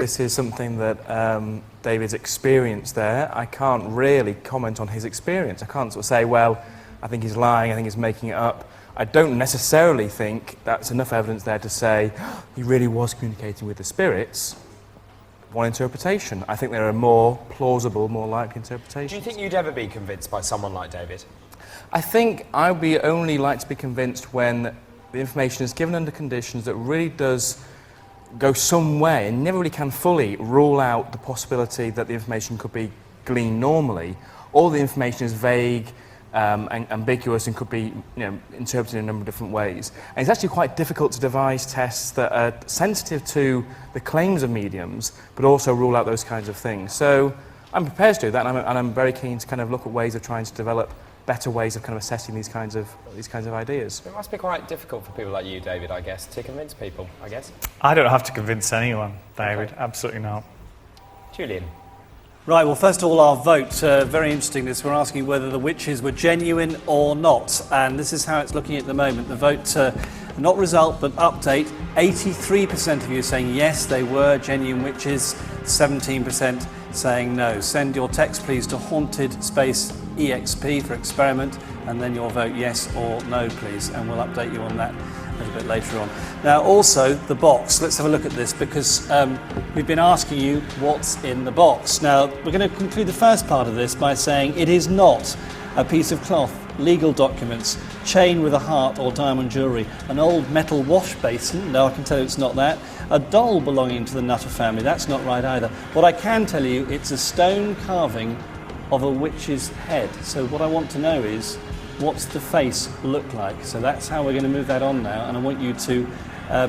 this is something that David's experienced there. I can't really comment on his experience. I can't sort of say, well, I think he's lying, I think he's making it up. I don't necessarily think that's enough evidence there to say he really was communicating with the spirits. One interpretation. I think there are more plausible, more likely interpretations. Do you think you'd ever be convinced by someone like David? I think I would be only like to be convinced when the information is given under conditions that really does go some way and never really can fully rule out the possibility that the information could be gleaned normally, or the information is vague and ambiguous and could be interpreted in a number of different ways. And it's actually quite difficult to devise tests that are sensitive to the claims of mediums, but also rule out those kinds of things. So I'm prepared to do that, and I'm very keen to kind of look at ways of trying to develop better ways of kind of assessing these kinds of ideas. It must be quite difficult for people like you, David, I guess, to convince people, I guess. I don't have to convince anyone, David. Okay. Absolutely not. Julian. Right, well, first of all, our vote, very interesting this, we're asking whether the witches were genuine or not, and this is how it's looking at the moment. The vote, not result, but update, 83% of you saying yes, they were genuine witches, 17% saying no. Send your text, please, to haunted space EXP for experiment, and then your vote yes or no, please, and we'll update you on that a little bit later on. Now, also, the box. Let's have a look at this, because we've been asking you what's in the box. Now, we're going to conclude the first part of this by saying it is not a piece of cloth, legal documents, chain with a heart or diamond jewellery, an old metal wash basin, no, I can tell you it's not that, a doll belonging to the Nutter family, that's not right either. What I can tell you, it's a stone carving of a witch's head. So what I want to know is, what's the face look like? So that's how we're going to move that on now, and I want you to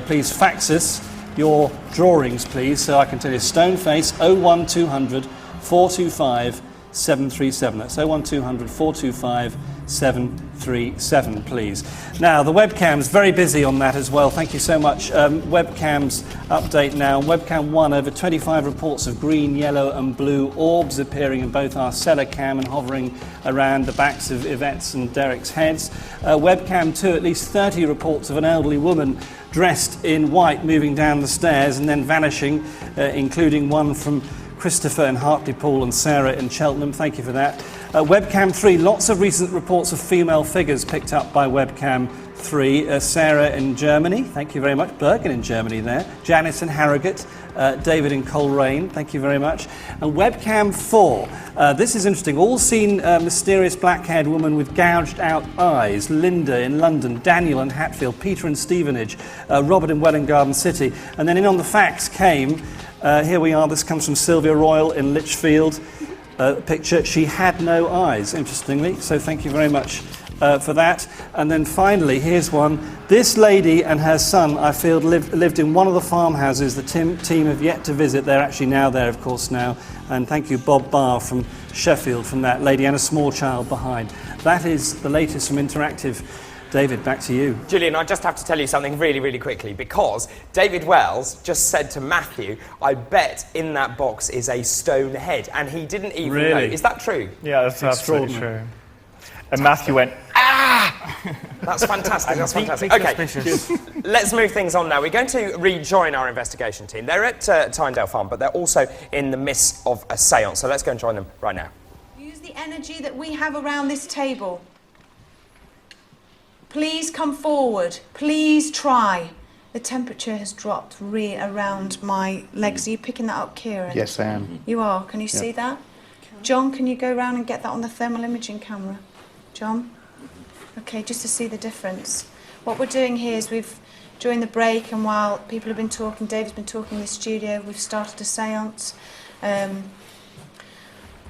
please fax us your drawings, please, so I can tell you stone face 01200 425 737. That's 01200 425 737, please. Now, the webcam's very busy on that as well. Thank you so much. Webcam's update now. Webcam 1, over 25 reports of green, yellow and blue orbs appearing in both our cellar cam and hovering around the backs of Yvette's and Derek's heads. Webcam 2, at least 30 reports of an elderly woman dressed in white moving down the stairs and then vanishing, including one from Christopher in Hartlepool and Sarah in Cheltenham. Thank you for that. Webcam 3, lots of recent reports of female figures picked up by Webcam 3. Sarah in Germany, thank you very much. Bergen in Germany there. Janice in Harrogate. David in Coleraine, thank you very much. And Webcam 4, this is interesting. All seen mysterious black-haired woman with gouged out eyes. Linda in London, Daniel in Hatfield, Peter in Stevenage, Robert in Welwyn Garden City. And then in on the fax came, here we are, this comes from Sylvia Royal in Lichfield. Picture, she had no eyes, interestingly, so thank you very much for that. And then finally, here's one. This lady and her son, I feel, lived in one of the farmhouses the team have yet to visit. They're actually now there, of course, now. And thank you, Bob Barr from Sheffield, from that lady, and a small child behind. That is the latest from Interactive. David, back to you. Julian, I just have to tell you something really, really quickly, because David Wells just said to Matthew, I bet in that box is a stone head, and he didn't even know. Is that true? Yeah, that's absolutely true. And Matthew went, ah! That's fantastic, that's fantastic. Okay, let's move things on now. We're going to rejoin our investigation team. They're at Tynedale Farm, but they're also in the midst of a séance, so let's go and join them right now. Use the energy that we have around this table. Please come forward. Please try. The temperature has dropped around my legs. Are you picking that up, Kieran? Yes, I am. You are. Can you see that? John, can you go round and get that on the thermal imaging camera? John? Okay, just to see the difference. What we're doing here is during the break and while people have been talking, David's been talking in the studio, we've started a séance.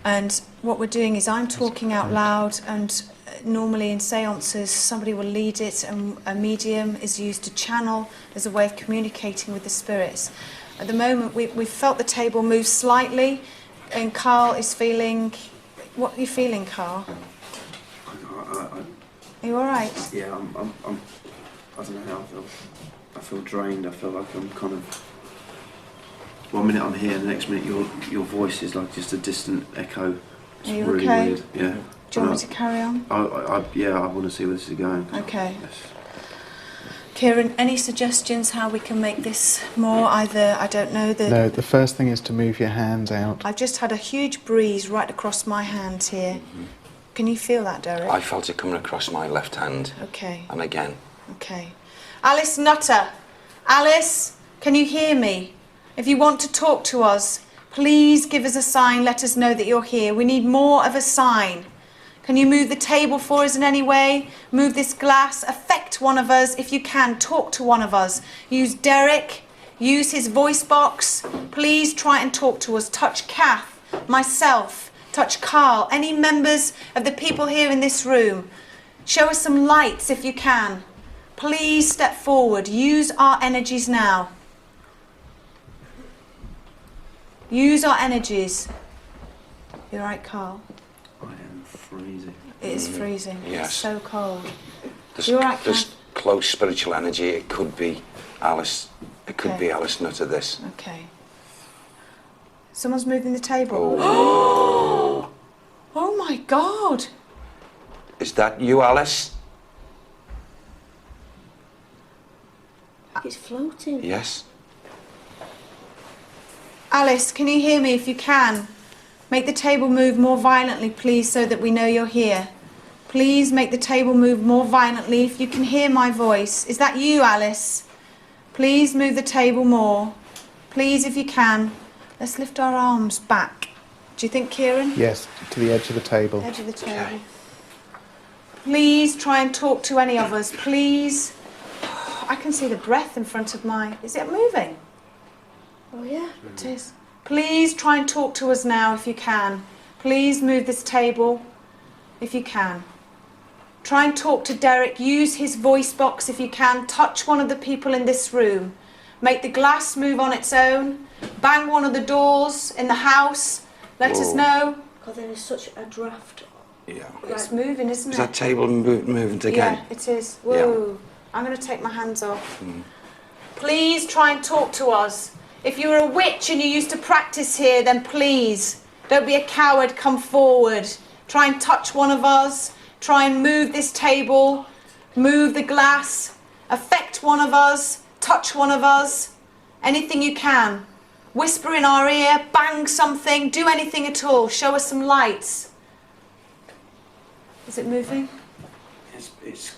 And what we're doing is I'm talking out loud, and normally in séances somebody will lead it and a medium is used to channel as a way of communicating with the spirits. At the moment we've felt the table move slightly, and Carl is feeling... What are you feeling, Carl? Are you alright? Yeah, I don't know how I feel. I feel drained. I feel like I'm kind of... One minute I'm here, the next minute your voice is like just a distant echo. It's are you really okay? Weird. Yeah. Do you want me to carry on? Yeah, I want to see where this is going. Okay. Yes. Kieran, any suggestions how we can make this more either, I don't know, No, the first thing is to move your hands out. I've just had a huge breeze right across my hand here. Can you feel that, Derek? I felt it coming across my left hand. Okay. And again. Okay. Alice Nutter. Alice, can you hear me? If you want to talk to us, please give us a sign, let us know that you're here. We need more of a sign. Can you move the table for us in any way? Move this glass, affect one of us if you can, talk to one of us. Use Derek, use his voice box. Please try and talk to us. Touch Kath, myself, touch Carl, any members of the people here in this room. Show us some lights if you can. Please step forward. Use our energies now. Use our energies. You all right, Carl? I am freezing. It is freezing. Yes. It's so cold. There's, You all right, there's Kath? close spiritual energy. It could be Alice. It could Okay. be Alice Nutter, this. Okay. Someone's moving the table. Oh. Oh my God! Is that you, Alice? It's floating. Yes. Alice, can you hear me if you can? Make the table move more violently, please, so that we know you're here. Please make the table move more violently if you can hear my voice. Is that you, Alice? Please move the table more. Please, if you can. Let's lift our arms back. Do you think, Kieran? Yes, to the edge of the table. Edge of the table. Please try and talk to any of us, please. I can see the breath in front of my... Is it moving? Oh yeah. It is. Please try and talk to us now if you can. Please move this table if you can. Try and talk to Derek. Use his voice box if you can. Touch one of the people in this room. Make the glass move on its own. Bang one of the doors in the house. Let us Whoa. know. God, there is such a draft. Yeah. It's moving, isn't Is it? that table moving again? Yeah, it is. Whoa. I'm going to take my hands off. Please try and talk to us. If you're a witch and you used to practice here, then please, don't be a coward, come forward. Try and touch one of us. Try and move this table. Move the glass. Affect one of us. Touch one of us. Anything you can. Whisper in our ear. Bang something. Do anything at all. Show us some lights. Is it moving? It's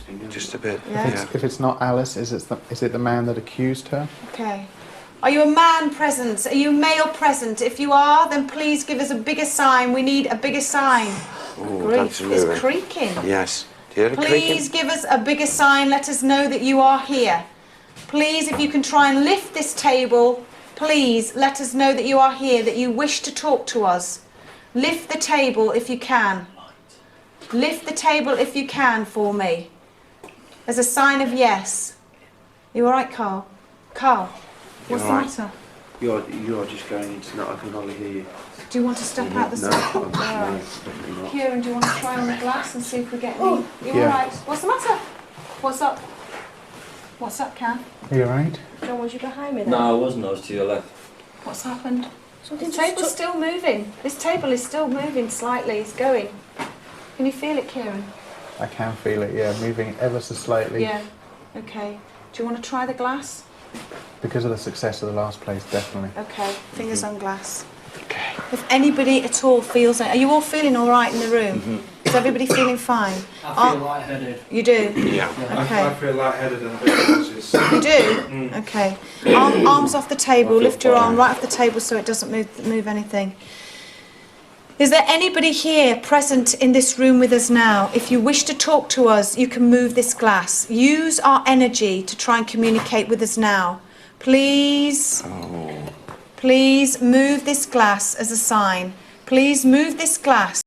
been good. Just a bit. Yeah. If it's not Alice, is it the man that accused her? Okay. Are you a man present? Are you a male present? If you are, then please give us a bigger sign. We need a bigger sign. Oh, Grief, that's moving. it's creaking. Yes. Do you hear it Please creaking? give us a bigger sign. Let us know that you are here. Please, if you can try and lift this table, please let us know that you are here, that you wish to talk to us. Lift the table if you can. Lift the table if you can for me. As a sign of yes. You all right, Carl? Carl, what's the all right? matter? You're just going into that. I can hardly hear you. Do you want to step out the No, side? no, All right. definitely not. Kieran, do you want to try on the glass and see if we get any? You all Yeah. right? What's the matter? What's up? What's up, Cam? Are you alright? John, was you behind me then? No, I wasn't. I was to your left. What's happened? Something The just table's still moving. This table is still moving slightly. It's going. Can you feel it, Kieran? I can feel it, yeah, moving ever so slightly. Yeah. Okay. Do you want to try the glass? Because of the success of the last place, definitely. Okay. Fingers on glass. Okay. If anybody at all feels... Are you all feeling all right in the room? Is everybody feeling fine? I feel lightheaded. You do? Yeah. Okay. feel lightheaded and a bit nauseous. You do? Okay. Arms off the table. Lift your arm right off the table so it doesn't move anything. Is there anybody here present in this room with us now? If you wish to talk to us, you can move this glass. Use our energy to try and communicate with us now. Please, please move this glass as a sign. Please move this glass.